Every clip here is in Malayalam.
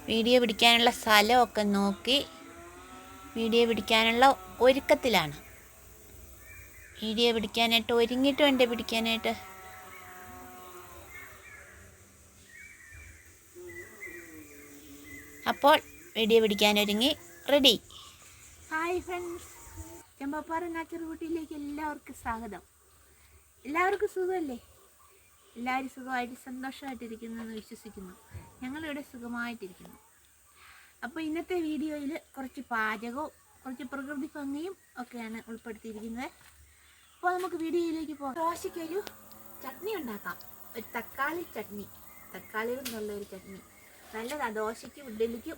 വീഡിയോ പിടിക്കാനുള്ള സ്ഥലമൊക്കെ നോക്കി വീഡിയോ പിടിക്കാനുള്ള ഒരുക്കത്തിലാണ്. വീഡിയോ പിടിക്കാനായിട്ട് ഒരുങ്ങിയിട്ട് വേണ്ടേ പിടിക്കാനായിട്ട്. അപ്പോൾ വീഡിയോ പിടിക്കാനൊരുങ്ങി ready. Hi friends, Chembappara natural ബ്യൂട്ടിയിലേക്ക് എല്ലാവർക്കും സ്വാഗതം. എല്ലാവർക്കും സുഖമല്ലേ? എല്ലാവരും സുഖമായിട്ട് സന്തോഷമായിട്ടിരിക്കുന്നു എന്ന് വിശ്വസിക്കുന്നു. ഞങ്ങളിവിടെ സുഖമായിട്ടിരിക്കുന്നു. അപ്പോൾ ഇന്നത്തെ വീഡിയോയിൽ കുറച്ച് പാചകവും കുറച്ച് പ്രകൃതി ഭംഗിയും ഒക്കെയാണ് ഉൾപ്പെടുത്തിയിരിക്കുന്നത്. അപ്പോൾ നമുക്ക് വീഡിയോയിലേക്ക് പോകാം. ദോശയ്ക്കൊരു ചട്നി ഉണ്ടാക്കാം. ഒരു തക്കാളി ചട്നി, തക്കാളി കൊണ്ടുള്ള ഒരു ചട്നി നല്ലതാണ്. ദോശയ്ക്കും ഇഡ്ഡലിക്കും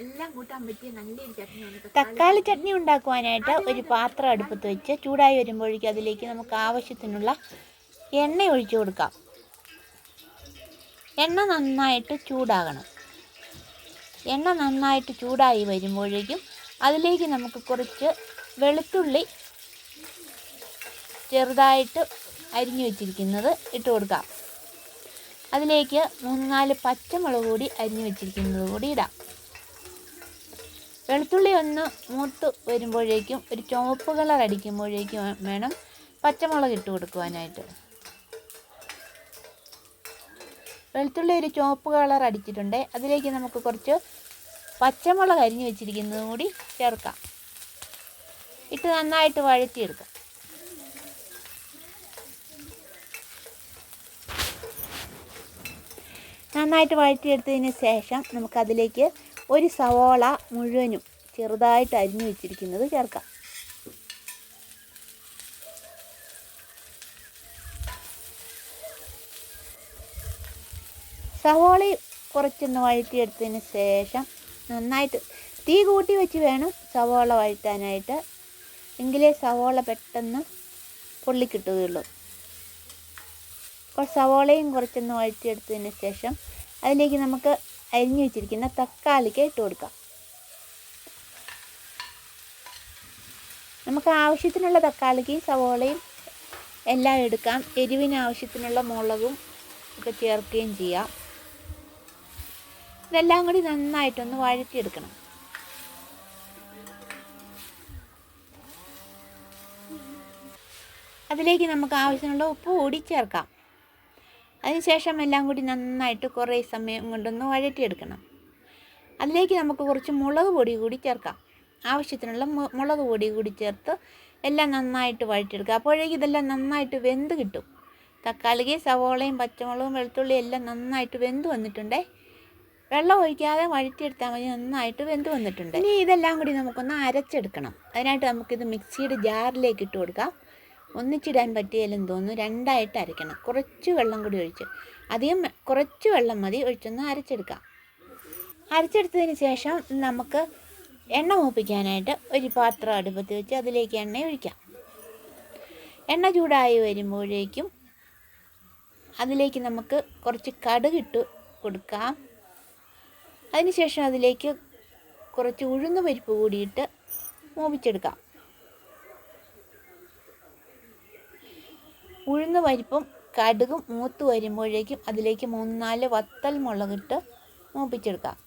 എല്ലാം കൂട്ടാൻ പറ്റിയ നല്ലൊരു ചട്നിയാണ്. തക്കാളി ചട്നി ഉണ്ടാക്കുവാനായിട്ട് ഒരു പാത്രം അടുപ്പത്ത് വെച്ച് ചൂടായി വരുമ്പോഴേക്കും അതിലേക്ക് നമുക്ക് ആവശ്യത്തിനുള്ള എണ്ണ ഒഴിച്ചു കൊടുക്കാം. എണ്ണ നന്നായിട്ട് ചൂടാകണം. എണ്ണ നന്നായിട്ട് ചൂടായി വരുമ്പോഴേക്കും അതിലേക്ക് നമുക്ക് കുറച്ച് വെളുത്തുള്ളി ചെറുതായിട്ട് അരിഞ്ഞു വെച്ചിരിക്കുന്നത് ഇട്ട് കൊടുക്കാം. അതിലേക്ക് 3-4 പച്ചമുളക് കൂടി അരിഞ്ഞു വെച്ചിരിക്കുന്നത് കൂടി ഇടാം. വെളുത്തുള്ളി ഒന്ന് മൂത്ത് വരുമ്പോഴേക്കും ഒരു ചുവപ്പ് കളർ അടിക്കുമ്പോഴേക്കും വേണം പച്ചമുളക് ഇട്ട് കൊടുക്കുവാനായിട്ട്. വെളുത്തുള്ളി ഒരു ചുവപ്പ് കളർ അടിച്ചിട്ടുണ്ട്. അതിലേക്ക് നമുക്ക് കുറച്ച് പച്ചമുളക് അരിഞ്ഞു വെച്ചിരിക്കുന്നതും കൂടി ചേർക്കാം. ഇട്ട് നന്നായിട്ട് വഴറ്റിയെടുക്കാം. നന്നായിട്ട് വഴറ്റിയെടുത്തതിന് ശേഷം നമുക്കതിലേക്ക് ഒരു സവോള മുഴുവനും ചെറുതായിട്ട് അരിഞ്ഞു വെച്ചിരിക്കുന്നത് ചേർക്കാം. സവോള കുറച്ചൊന്ന് വഴറ്റിയെടുത്തതിന് ശേഷം നന്നായിട്ട് തീ കൂട്ടി വെച്ച് വേണം സവോള വഴറ്റാനായിട്ട്. എങ്കിലേ സവോള പെട്ടെന്ന് പൊള്ളിക്കിട്ടുകയുള്ളൂ. അപ്പോൾ സവോളയും കുറച്ചൊന്ന് വഴറ്റിയെടുത്തതിന് ശേഷം അതിലേക്ക് നമുക്ക് അരിഞ്ഞു വെച്ചിരിക്കുന്ന തക്കാളിക്ക് ഇട്ട് കൊടുക്കാം. നമുക്ക് ആവശ്യത്തിനുള്ള തക്കാളിക്കും സവോളയും എല്ലാം എടുക്കാം. എരിവിന് ആവശ്യത്തിനുള്ള മുളകും ഒക്കെ ചേർക്കുകയും ചെയ്യാം. ഇതെല്ലാം കൂടി നന്നായിട്ടൊന്ന് വഴറ്റിയെടുക്കണം. അതിലേക്ക് നമുക്ക് ആവശ്യമുള്ള ഉപ്പ് കൂടി ചേർക്കാം. അതിനുശേഷം എല്ലാം കൂടി നന്നായിട്ട് കുറേ സമയം കൊണ്ടൊന്ന് വഴറ്റിയെടുക്കണം. അതിലേക്ക് നമുക്ക് കുറച്ച് മുളക് പൊടി കൂടി ചേർക്കാം. ആവശ്യത്തിനുള്ള മുളക് പൊടി കൂടി ചേർത്ത് എല്ലാം നന്നായിട്ട് വഴറ്റിയെടുക്കുക. അപ്പോഴേക്കും ഇതെല്ലാം നന്നായിട്ട് വെന്ത് കിട്ടും. തക്കാളിക്ക് സവോളയും പച്ചമുളകും വെളുത്തുള്ളിയും എല്ലാം നന്നായിട്ട് വെന്ത് വന്നിട്ടുണ്ട്. വെള്ളം ഒഴിക്കാതെ വഴറ്റിയെടുത്താൽ മതി. നന്നായിട്ട് വെന്ത് വന്നിട്ടുണ്ട്. ഇനി ഇതെല്ലാം കൂടി നമുക്കൊന്ന് അരച്ചെടുക്കണം. അതിനായിട്ട് നമുക്കിത് മിക്സിയുടെ ജാറിലേക്ക് ഇട്ട് കൊടുക്കാം. ഒന്നിച്ചിടാൻ പറ്റിയാലെന്ന് തോന്നുന്നു. രണ്ടായിട്ട് അരയ്ക്കണം. കുറച്ച് വെള്ളം കൂടി ഒഴിച്ച്, അധികം കുറച്ച് വെള്ളം മതി ഒഴിച്ചൊന്ന് അരച്ചെടുക്കാം. അരച്ചെടുത്തതിന് ശേഷം നമുക്ക് എണ്ണ മൂപ്പിക്കാനായിട്ട് ഒരു പാത്രം അടുപ്പത്ത് വെച്ച് അതിലേക്ക് എണ്ണ ഒഴിക്കാം. എണ്ണ ചൂടായി വരുമ്പോഴേക്കും അതിലേക്ക് നമുക്ക് കുറച്ച് കടുകിട്ട് കൊടുക്കാം. അതിനുശേഷം അതിലേക്ക് കുറച്ച് ഉഴുന്ന് പരിപ്പ് കൂടിയിട്ട് മൂപ്പിച്ചെടുക്കാം. ഉഴുന്ന് പരിപ്പും കടുകും മൂത്ത് വരുമ്പോഴേക്കും അതിലേക്ക് 3-4 വത്തൽ മുളകിട്ട് മൂപ്പിച്ചെടുക്കാം.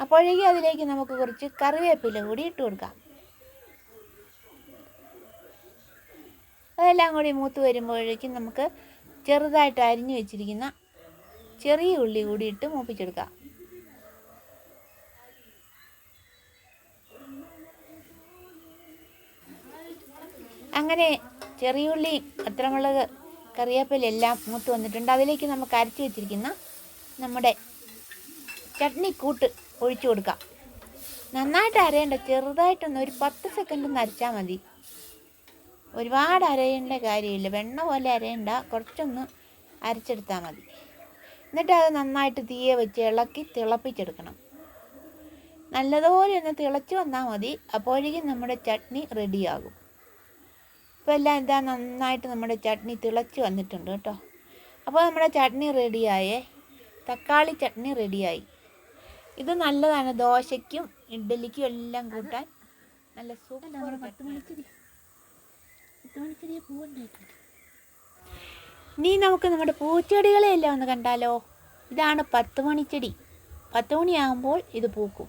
അപ്പോഴേക്കും അതിലേക്ക് നമുക്ക് കുറച്ച് കറിവേപ്പില കൂടി ഇട്ട് കൊടുക്കാം. അതെല്ലാം കൂടി മൂത്ത് വരുമ്പോഴേക്കും നമുക്ക് ചെറുതായിട്ട് അരിഞ്ഞു വെച്ചിരിക്കുന്ന ചെറിയ ഉള്ളി കൂടി ഇട്ട് മൂപ്പിച്ചെടുക്കാം. അങ്ങനെ ചെറിയുള്ളി, പച്ചമുളക്, കറിവേപ്പില എല്ലാം മൂത്ത് വന്നിട്ടുണ്ട്. അതിലേക്ക് നമുക്ക് അരച്ച് വെച്ചിരിക്കുന്ന നമ്മുടെ ചട്നിക്കൂട്ട് ഒഴിച്ചു കൊടുക്കാം. നന്നായിട്ട് അരയേണ്ട, ചെറുതായിട്ടൊന്ന് ഒരു 10 സെക്കൻഡ് ഒന്ന് അരച്ചാൽ മതി. ഒരുപാട് അരയേണ്ട കാര്യമില്ല. വെണ്ണ പോലെ അരയേണ്ട, കുറച്ചൊന്ന് അരച്ചെടുത്താൽ മതി. എന്നിട്ട് അത് നന്നായിട്ട് തീയെ വെച്ച് ഇളക്കി തിളപ്പിച്ചെടുക്കണം. നല്ലതുപോലെ ഒന്ന് തിളച്ച് വന്നാൽ മതി. അപ്പോഴേക്കും നമ്മുടെ ചട്നി റെഡിയാകും. ഇപ്പോൾ എല്ലാം എന്താ നന്നായിട്ട് നമ്മുടെ ചട്നി തിളച്ച് വന്നിട്ടുണ്ട് കേട്ടോ. അപ്പോൾ നമ്മുടെ ചട്നി റെഡിയായേ. തക്കാളി ചട്നി റെഡിയായി. ഇത് നല്ലതാണ് ദോശയ്ക്കും ഇഡ്ഡലിക്കും എല്ലാം കൂട്ടാൻ. നല്ല സൂപ്പർ. 10 മണിക്ക് പൂവുണ്ടായിട്ടുണ്ട്. ഇനി നമുക്ക് നമ്മുടെ പൂച്ചെടികളെയെല്ലാം ഒന്ന് കണ്ടാലോ. ഇതാണ് 10 മണിച്ചെടി. 10 മണിയാകുമ്പോൾ ഇത് പൂക്കും.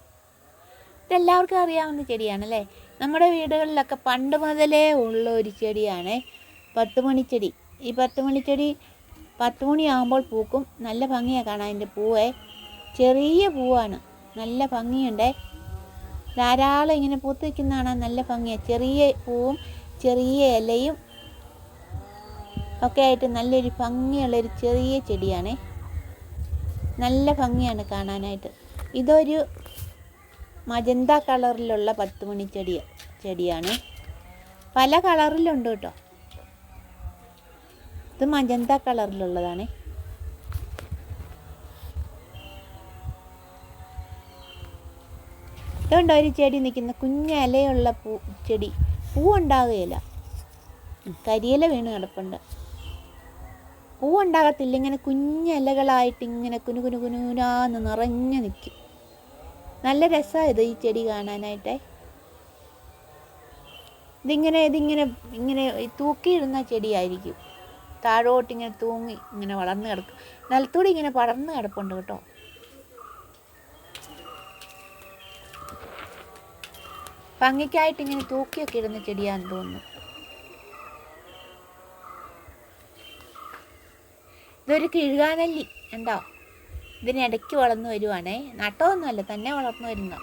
ഇതെല്ലാവർക്കും അറിയാവുന്ന ചെടിയാണല്ലേ. നമ്മുടെ വീടുകളിലൊക്കെ പണ്ട് മുതലേ ഉള്ള ഒരു ചെടിയാണ് 10 മണിച്ചെടി. ഈ 10 മണിച്ചെടി 10 മണിയാകുമ്പോൾ പൂക്കും. നല്ല ഭംഗിയാണ് കാണാൻ. അതിൻ്റെ പൂവേ ചെറിയ പൂവാണ്, നല്ല ഭംഗിയുണ്ടേ. ധാരാളം ഇങ്ങനെ പൂത്ത് നിൽക്കുന്ന കാണാൻ നല്ല ഭംഗിയാണ്. ചെറിയ പൂവും ചെറിയ ഇലയും ഒക്കെ ആയിട്ട് നല്ലൊരു ഭംഗിയുള്ളൊരു ചെറിയ ചെടിയാണ്. നല്ല ഭംഗിയാണ് കാണാനായിട്ട്. ഇതൊരു മജന്ത കളറിലുള്ള 10 മണി ചെടിയാണ്. പല കളറിലുണ്ട് കേട്ടോ. ഇത് മജന്ത കളറിലുള്ളതാണ്. ഇതുകൊണ്ട് ഒരു ചെടി നിൽക്കുന്ന കുഞ്ഞ് ഇലയുള്ള ചെടി. പൂവുണ്ടാകുകയില്ല, കരിയില വീണ് കിടപ്പുണ്ട്. പൂവുണ്ടാകത്തില്ല. ഇങ്ങനെ കുഞ്ഞ് ഇലകളായിട്ട് ഇങ്ങനെ കുനുകുനാന്ന് നിറഞ്ഞു നിൽക്കും. നല്ല രസമാണ് ഇത്, ഈ ചെടി കാണാനായിട്ടേ. ഇതിങ്ങനെ ഇങ്ങനെ തൂക്കിയിടുന്ന ചെടിയായിരിക്കും. താഴോട്ട് ഇങ്ങനെ തൂങ്ങി ഇങ്ങനെ വളർന്ന് കിടക്കും. നിലത്തൂടെ ഇങ്ങനെ പടർന്ന് കിടപ്പുണ്ട് കേട്ടോ. ഭംഗിക്കായിട്ട് ഇങ്ങനെ തൂക്കിയൊക്കെ ഇടുന്ന ചെടിയാണെന്ന് തോന്നുന്നു. ഇതൊരു കിഴുകാനെല്ലി ഉണ്ടോ. ഇതിനിടയ്ക്ക് വളർന്നു വരുവാണേ. നട്ടമൊന്നുമല്ല, തന്നെ വളർന്നു വരുന്ന.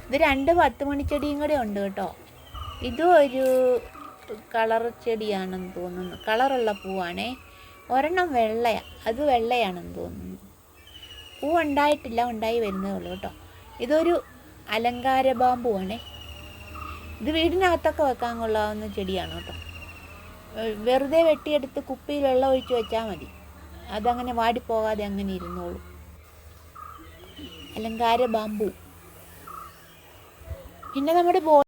ഇത് 2 10 മണിച്ചെടിയും കൂടെ ഉണ്ട് കേട്ടോ. ഇതും ഒരു കളർ ചെടിയാണെന്ന് തോന്നുന്നു. കളറുള്ള പൂവാണേ. ഒരെണ്ണം വെള്ളയാണ്, അത് വെള്ളയാണെന്ന് തോന്നുന്നു. പൂ ഉണ്ടായിട്ടില്ല, ഉണ്ടായി വരുന്നേ ഉള്ളൂ കേട്ടോ. ഇതൊരു അലങ്കാര ബാമ്പുവാണേ. ഇത് വീടിനകത്തൊക്കെ വെക്കാൻ കൊള്ളാവുന്ന ചെടിയാണ് കേട്ടോ. വെറുതെ വെട്ടിയെടുത്ത് കുപ്പിയിൽ വെള്ളം ഒഴിച്ച് വെച്ചാൽ മതി. അതങ്ങനെ വാടിപ്പോകാതെ അങ്ങനെ ഇരുന്നോളൂ. അലങ്കാര ബാമ്പു. പിന്നെ നമ്മുടെ